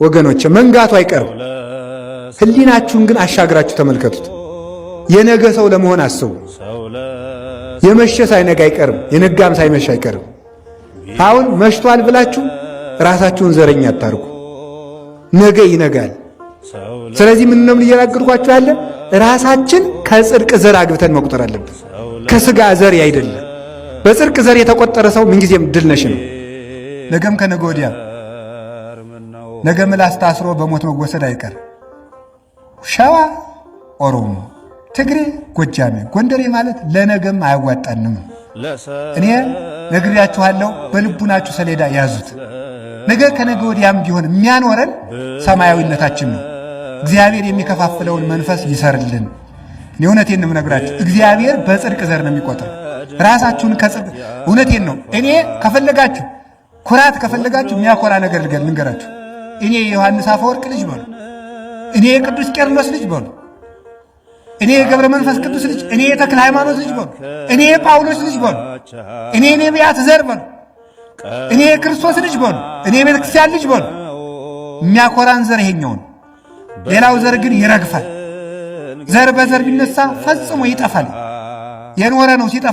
ወገኖች መንጋቱ አይቀርም። ህሊናችሁን ግን አሻግራችሁ ተመልከቱት። የነገ ሰው ለመሆን አስቡ። የመሸ ሳይነጋ አይቀርም፣ የነጋም ሳይመሽ አይቀርም። አሁን መሽቷል ብላችሁ ራሳችሁን ዘረኛ አታርጉ። ነገ ይነጋል። ስለዚህ ምን ነው እየነገርኳችሁ ያለ ራሳችን ከጽድቅ ዘር አግብተን መቁጠር አለብን፣ ከስጋ ዘር አይደለም። በጽድቅ ዘር የተቆጠረ ሰው ምንጊዜም ድል ነሽ ነው። ነገም ከነገ ወዲያ ነገ ምላስ ታስሮ በሞት መወሰድ አይቀር። ሸዋ፣ ኦሮሞ፣ ትግሬ፣ ጎጃሜ፣ ጎንደሬ ማለት ለነገም አያዋጣንም። እኔ ነግሬያችኋለሁ። በልቡናችሁ ሰሌዳ ያዙት። ነገ ከነገ ወዲያም ቢሆን የሚያኖረን ሰማያዊነታችን ነው። እግዚአብሔር የሚከፋፍለውን መንፈስ ይሰርልን። እኔ እውነቴን ነው የምነግራችሁ። እግዚአብሔር በጽድቅ ዘር ነው የሚቆጥር። ራሳችሁን ከጽድቅ እውነቴን ነው። እኔ ከፈለጋችሁ ኩራት ከፈለጋችሁ የሚያኮራ ነገር ልንገራችሁ። እኔ የዮሐንስ አፈወርቅ ልጅ በሉ፣ እኔ የቅዱስ ቄርሎስ ልጅ በሉ፣ እኔ የገብረ መንፈስ ቅዱስ ልጅ፣ እኔ የተክለ ሃይማኖት ልጅ በሉ፣ እኔ የጳውሎስ ልጅ በሉ፣ እኔ የነቢያት ዘር በሉ፣ እኔ የክርስቶስ ልጅ በሉ፣ እኔ የቤተ ክርስቲያን ልጅ በሉ። የሚያኮራን ዘር ይሄኛውን፣ ሌላው ዘር ግን ይረግፋል። ዘር በዘር ቢነሳ ፈጽሞ ይጠፋል። የኖረ ነው ሲጠፋ